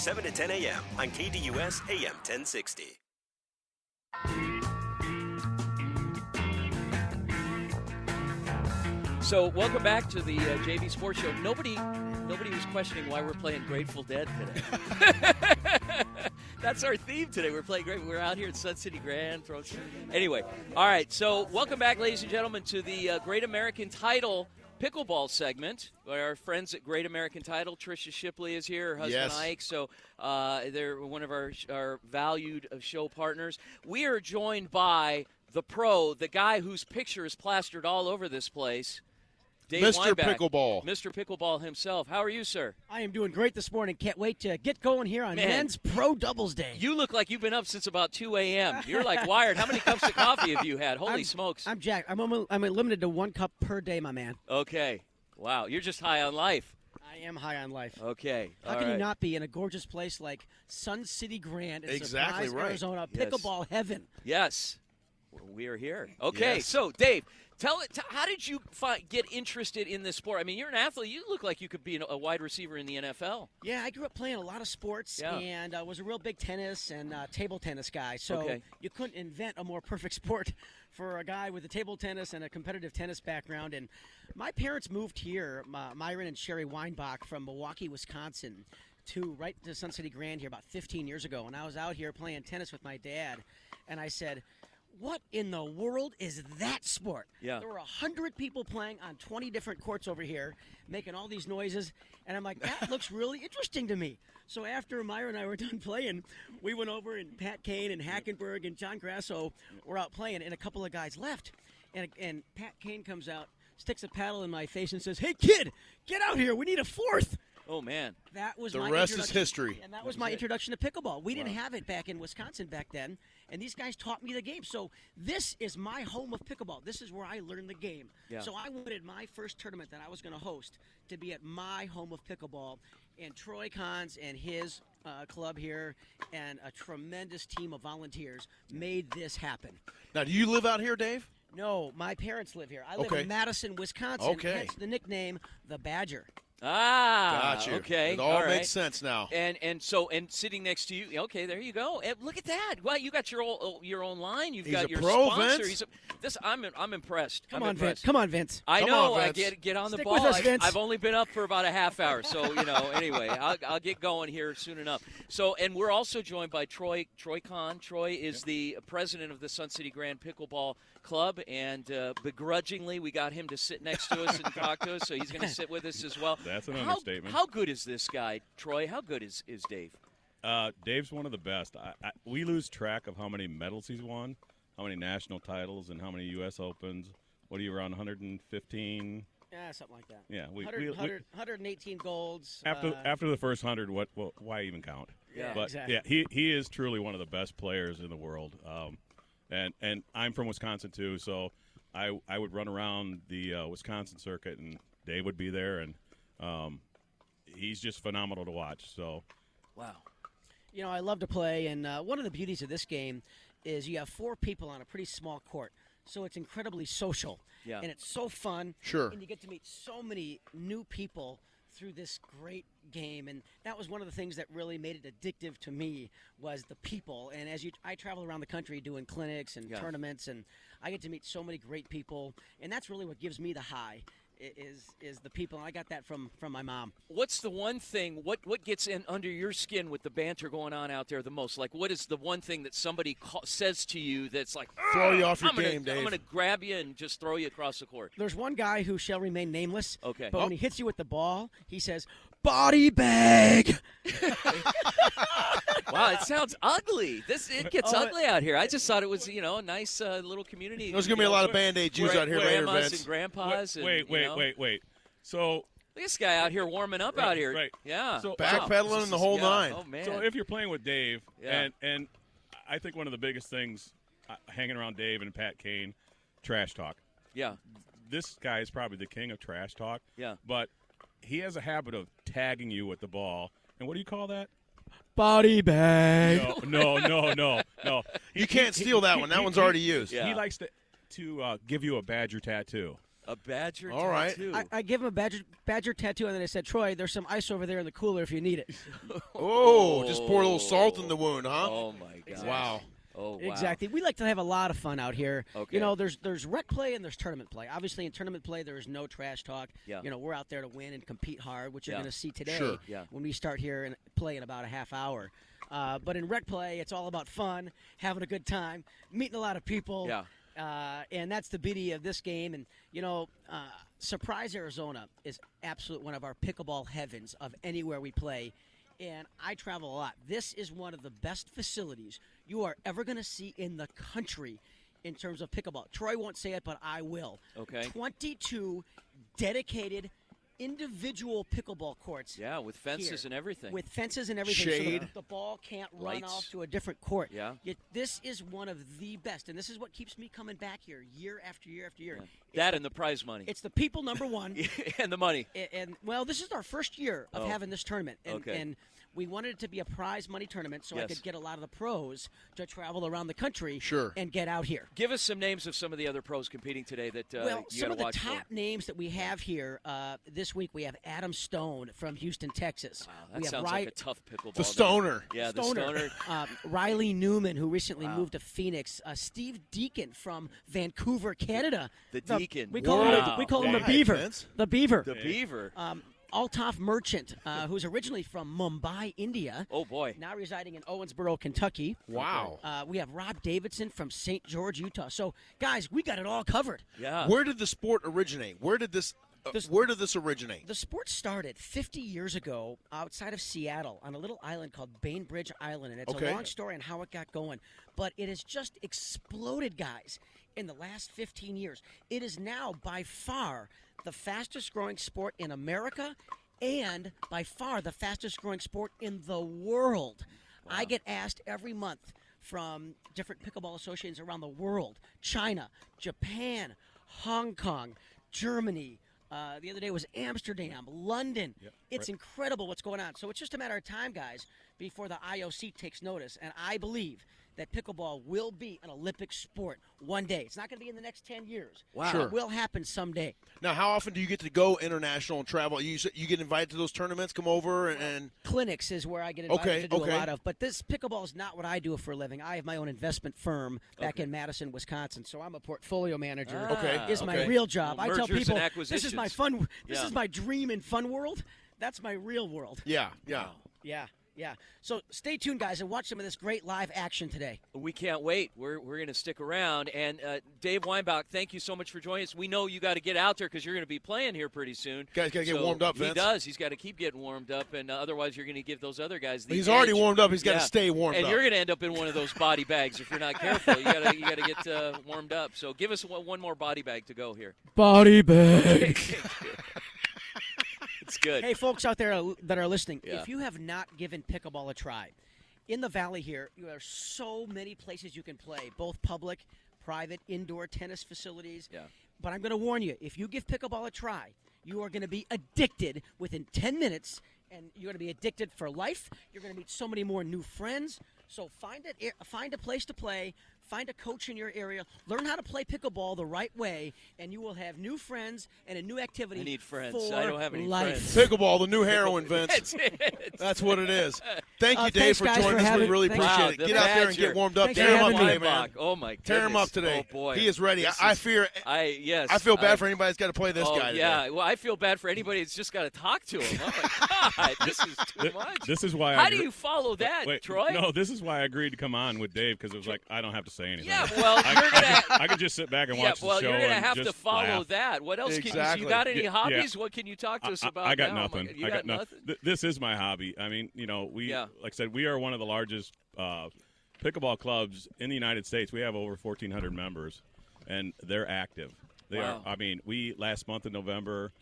7 to 10 a.m. on KDUS AM 1060. So welcome back to the JV Sports Show. Nobody was questioning why we're playing Grateful Dead today. That's our theme today. We're playing great. We're out here at Sun City Grand. Anyway, all right. So welcome back, ladies and gentlemen, to the Great American Title Pickleball segment. Our friends at Great American Title, Tricia Shipley is here, her husband Ike. So they're one of our valued show partners. We are joined by the pro, the guy whose picture is plastered all over this place, Dave Mr. Weinbach, Pickleball. Mr. Pickleball himself. How are you, sir? I am doing great this morning. Can't wait to get going here on Men's Pro Doubles Day. You look like you've been up since about 2 a.m. You're like wired. How many cups of coffee have you had? Holy smokes. I'm jacked. I'm limited to 1 cup per day, my man. Okay. Wow. You're just high on life. I am high on life. Okay. How can you not be in a gorgeous place like Sun City Grand in Surprise, Arizona, pickleball heaven? Yes. We are here. Okay. Yes. So, Dave, how did you get interested in this sport? I mean, you're an athlete. You look like you could be a wide receiver in the NFL. Yeah, I grew up playing a lot of sports and was a real big tennis and table tennis guy. So you couldn't invent a more perfect sport for a guy with a table tennis and a competitive tennis background. And my parents moved here, Myron and Sherry Weinbach, from Milwaukee, Wisconsin, right to Sun City Grand here about 15 years ago. And I was out here playing tennis with my dad, and I said, what in the world is that sport? Yeah. There were 100 people playing on 20 different courts over here, making all these noises, and I'm like, that looks really interesting to me. So after Myra and I were done playing, we went over, and Pat Kane and Hackenberg and John Grasso were out playing, and a couple of guys left. And Pat Kane comes out, sticks a paddle in my face, and says, "Hey, kid, get out here. We need a fourth." Oh, man. That was the my rest is history. And that was my introduction to pickleball. We didn't have it back in Wisconsin back then, and these guys taught me the game. So this is my home of pickleball. This is where I learned the game. Yeah. So I wanted my first tournament that I was going to host to be at my home of pickleball. And Troy Kahns and his club here and a tremendous team of volunteers made this happen. Now, do you live out here, Dave? No, my parents live here. I live in Madison, Wisconsin. Okay. Hence the nickname, the Badger. Ah, Gotcha. okay. It all right. makes sense now. And sitting next to you, okay, there you go. And look at that. Well, you got your own line. You've got your pro, sponsor. Vince. I'm impressed. Come on, Vince. I Come know. on, Vince. I get on the Stick ball. with us, Vince. I've only been up for about a half hour, so anyway, I'll get going here soon enough. So, and we're also joined by Troy Kahn. Troy is the president of the Sun City Grand Pickleball Club, and begrudgingly, we got him to sit next to us and talk to us, so he's going to sit with us as well. That's an understatement. How good is this guy, Troy? How good is Dave? Dave's one of the best. We lose track of how many medals he's won, how many national titles, and how many U.S. Opens. What are you, around 115? Yeah, something like that. Yeah, 118 golds. After the first 100, why even count? Yeah, but exactly. Yeah, he is truly one of the best players in the world. And I'm from Wisconsin too, so I would run around the Wisconsin circuit, and Dave would be there, and he's just phenomenal to watch. So, wow. I love to play, and one of the beauties of this game is you have 4 people on a pretty small court, so it's incredibly social. Yeah. And it's so fun. Sure. And you get to meet so many new people through this great game, and that was one of the things that really made it addictive to me was the people. And I travel around the country doing clinics and tournaments, and I get to meet so many great people, and that's really what gives me the high. Is the people, and I got that from my mom. What's the one thing, what gets in under your skin with the banter going on out there the most? Like, what is the one thing that somebody says to you that's like, throw you off your game, Dave? I'm going to grab you and just throw you across the court. There's one guy who shall remain nameless, okay. But when he hits you with the ball, he says, "Body bag." Wow, it sounds ugly. It gets ugly out here. I just thought it was, a nice little community. There's going to be a lot of Band-Aid Jews out here later, grandmas Vince. and grandpas. Wait. So look at this guy out here warming up out here. Right. Yeah. So backpedaling the whole nine. Oh, man. So if you're playing with Dave, and I think one of the biggest things hanging around Dave and Pat Kane, trash talk. Yeah. This guy is probably the king of trash talk. Yeah. But he has a habit of tagging you with the ball. And what do you call that? Body bag. No. You can't steal that one. That one's already used. Yeah. He likes to give you a Badger tattoo. A badger All right. tattoo. I give him a badger tattoo, and then I said, Troy, there's some ice over there in the cooler if you need it. Oh, just pour a little salt in the wound, huh? Oh, my God. Wow. Oh, wow. Exactly. We like to have a lot of fun out here. Okay. You know, there's rec play and there's tournament play. Obviously, in tournament play, there is no trash talk. Yeah. You know, we're out there to win and compete hard, which you're Yeah. going to see today Sure. Yeah. when we start here and play in about a half hour. But in rec play, it's all about fun, having a good time, meeting a lot of people. Yeah. And that's the beauty of this game. And, you know, Surprise, Arizona is absolute one of our pickleball heavens of anywhere we play. And I travel a lot. This is one of the best facilities you are ever going to see in the country in terms of pickleball. Troy won't say it, but I will. Okay. 22 dedicated individual pickleball courts. Yeah, with fences here, and everything. With fences and everything. Shade. So the ball can't run Lights. off to a different court. Yeah. Yet this is one of the best, and this is what keeps me coming back here year after year after year. Yeah. It's That the- and the prize money. It's the people, number one. And the money. And well, this is our first year of Oh. having this tournament, and, Okay. and we wanted it to be a prize money tournament so I Yes. could get a lot of the pros to travel around the country Sure. and get out here. Give us some names of some of the other pros competing today that Well, you some got of to the watch top for. names that we have here this week, we have Adam Stone from Houston, Texas. Wow, that we have sounds like a tough pickleball. The name. stoner. Yeah, Stoner. the stoner. Riley Newman, who recently Wow. moved to Phoenix. Steve Deacon from Vancouver, Canada. The Deacon. We call Wow. him we call him the Wow. Beaver. Vince. The Beaver. The Beaver. Altaf Merchant, who's originally from Mumbai, India. Oh, boy. Now residing in Owensboro, Kentucky. Wow. We have Rob Davidson from St. George, Utah. So, guys, we got it all covered. Yeah. Where did the sport originate? Where did this originate? The sport started 50 years ago outside of Seattle on a little island called Bainbridge Island, and it's Okay. a long story on how it got going. But it has just exploded, guys, in the last 15 years. It is now by far the fastest growing sport in America and by far the fastest growing sport in the world. I get asked every month from different pickleball associations around the world, China, Japan, Hong Kong, Germany. The other day was Amsterdam, London. It's incredible what's going on. So it's just a matter of time, guys, before the IOC takes notice. And I believe that pickleball will be an Olympic sport one day. It's not going to be in the next 10 years. Wow. Sure. It will happen someday. Now, how often do you get to go international and travel? You get invited to those tournaments, come over, and Clinics is where I get invited Okay, to do okay. a lot of. But this pickleball is not what I do for a living. I have my own investment firm back in Madison, Wisconsin. So I'm a portfolio manager. Okay, Is my okay. real job. Well, I tell mergers people and this is my acquisitions. fun. This Yeah. is my dream and fun world. That's my real world. yeah. Yeah. So stay tuned, guys, and watch some of this great live action today. We can't wait. We're going to stick around. And Dave Weinbach, thank you so much for joining us. We know you got to get out there because you're going to be playing here pretty soon. Guys gotta get warmed up, He Vince. does. He's got to keep getting warmed up, and otherwise you're going to give those other guys the He's already edge. warmed up. He's got to Yeah. stay warmed and up. you're going to end up in one of those body bags if you're not careful. You got to get warmed up. So give us one more body bag to go here. Body bag. It's good. Hey, folks out there that are listening, Yeah. if you have not given pickleball a try, in the Valley here, there are so many places you can play, both public, private, indoor tennis facilities. Yeah. But I'm going to warn you, if you give pickleball a try, you are going to be addicted within 10 minutes, and you're going to be addicted for life. You're going to meet so many more new friends. So find a place to play. Find a coach in your area. Learn how to play pickleball the right way, and you will have new friends and a new activity. I need friends. For I don't have any life. friends. Pickleball, the new heroin, Vince. That's it. That's what it is. Thank you, Dave, Thanks, for guys, joining for us. We having- really thanks. appreciate Wow, it. the Get out there and Badger. get warmed up. Thanks Tear for him up having me. today, man. Oh my goodness. Tear him up today. Oh boy. He is ready. This I is- fear. Yes. I feel bad for anybody that's got to play this guy today. Yeah, well, I feel bad for anybody that's just got to talk to him. Oh my God, this is too much. This is why. How do you follow that, Wait, Troy? No, this is why I agreed to come on with Dave because it was like I don't have to say anything. Yeah, well, you're gonna. I could just sit back and watch well, the show. you're gonna and have to just follow laugh. that. What else can Exactly. you got any Yeah, hobbies? What can you talk to us about? I got now? nothing. You I got nothing. This is my hobby. I mean, we Yeah. like I said, we are one of the largest pickleball clubs in the United States. We have over 1,400 members, and they're active. They Wow. are. I mean, we last month in November,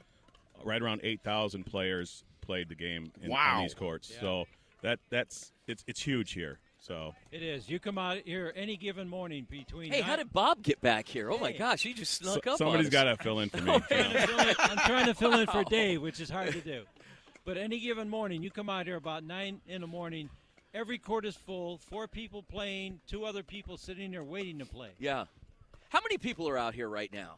right around 8,000 players played the game Wow. on these courts. Yeah. So it's huge here. So It is. You come out here any given morning between. Hey, how did Bob get back here? Oh my Hey. gosh, he just snuck up somebody's on us. got to fill in for me. you know. I'm trying to fill in for Dave, which is hard to do. But any given morning, you come out here about 9 in the morning. Every court is full. 4 people playing. 2 other people sitting there waiting to play. Yeah. How many people are out here right now?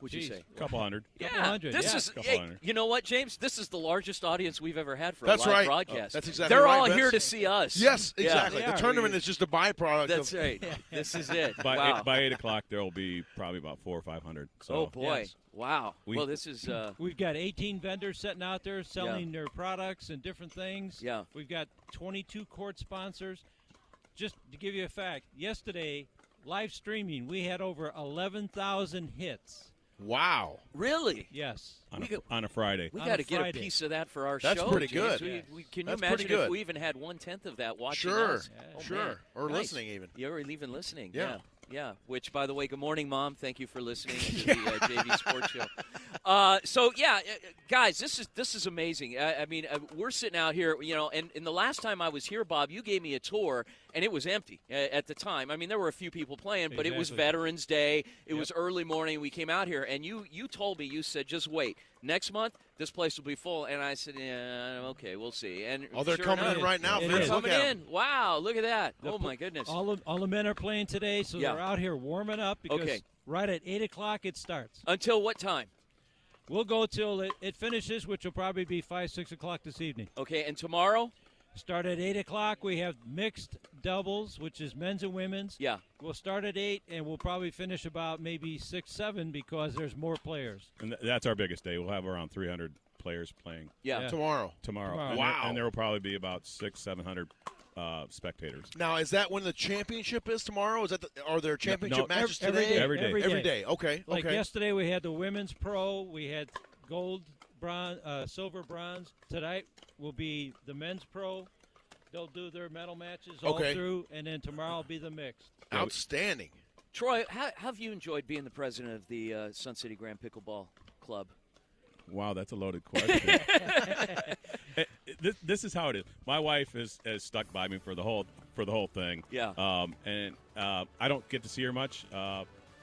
would you say? Couple hundred. Couple hundred, This yeah. is, Couple hey, hundred. you know what, James? This is the largest audience we've ever had for That's a live right. broadcast. That's exactly They're right, all Vince. here to see us. Yes, Yeah. exactly. They The are. tournament is just a byproduct. That's of, right. This is it. By Wow. 8 o'clock, there will be probably about 400 or 500. So Oh, boy. Yes. Wow. We- Well, this is We've got 18 vendors sitting out there selling their products and different things. Yeah. We've got 22 court sponsors. Just to give you a fact, yesterday, live streaming, we had over 11,000 hits. Wow. really. Yes. on a Friday. We On got a to get a Friday. piece of that for our That's show. pretty James. good. Can you That's imagine pretty good. if we even had 1/10 of that watching Sure. us? Oh, Sure. man. Or Nice. listening even. Yeah, or even listening. Yeah. Yeah. Which, by the way, good morning, Mom. Thank you for listening to the JV Sports Show. Guys, this is amazing. I mean, we're sitting out here, and the last time I was here, Bob, you gave me a tour, and it was empty at the time. I mean, there were a few people playing, but it was Exactly. Veterans Day. It was early morning. We came out here, and you told me, you said, just wait. Next month, this place will be full. And I said, yeah, okay, we'll see. And Oh, they're sure coming enough, in right now. It Vince. is. Look coming at in. 'em. Wow, look at that. Oh, my goodness. All the men are playing today, so Yeah. they're out here warming up because Okay. right at 8 o'clock it starts. Until what time? We'll go till it finishes, which will probably be 5, 6 o'clock this evening. Okay, and tomorrow? Start at 8 o'clock. We have mixed doubles, which is men's and women's. Yeah. We'll start at 8, and we'll probably finish about maybe 6, 7 because there's more players. And that's our biggest day. We'll have around 300 players playing Yeah. Yeah. Tomorrow. tomorrow. Tomorrow. And Wow. and there will probably be about 700 spectators. Now, is that when the championship is tomorrow? Is that are there championship matches every today? day. Every day. Every day. Okay. Like okay. yesterday, we had the women's pro. We had gold, bronze, silver, bronze. Tonight will be the men's pro. They'll do their medal matches all Okay. through, and then tomorrow will be the mixed. Outstanding. Troy, how have you enjoyed being the president of the Sun City Grand Pickleball Club? Wow, that's a loaded question. This is how it is. My wife is stuck by me for the whole thing. Yeah. And I don't get to see her much.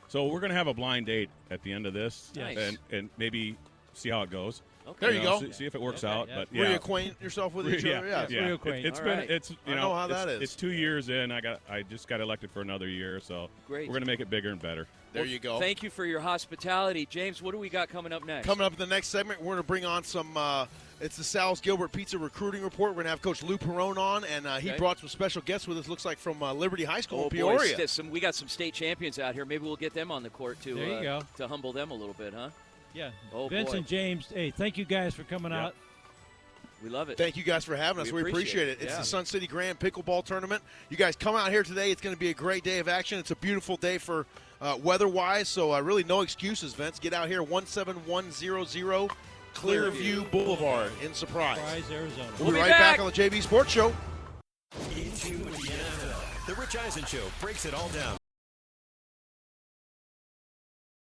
So we're gonna have a blind date at the end of this, Nice. and maybe see how it goes. Okay. There you go. See if it works Okay, out. yeah. But yeah. Reacquaint yourself with each other. Yeah. reacquaint. It's All been right. it's I know how that is. It's 2 years in. I just got elected for another year, so Great. we're gonna make it bigger and better. There you go. Thank you for your hospitality. James, what do we got coming up next? Coming up in the next segment, we're going to bring on some. It's the Sal's Gilbert Pizza recruiting report. We're going to have Coach Lou Perrone on, and he Okay. brought some special guests with us. Looks like from Liberty High School Oh, in boy, Peoria. we got some state champions out here. Maybe we'll get them on the court to There you go. to humble them a little bit, huh? Yeah. Oh, Vince boy. and James, hey, thank you guys for coming Yeah. out. We love it. Thank you guys for having us. We We appreciate appreciate it. it. It's Yeah. the Sun City Grand Pickleball Tournament. You guys come out here today. It's going to be a great day of action. It's a beautiful day for weather-wise, so really no excuses, Vince. Get out here, 17100 Clearview Boulevard in Surprise. Surprise, Arizona. We'll be be right back. back on the JV Sports Show. Into the NFL. The Rich Eisen Show breaks it all down.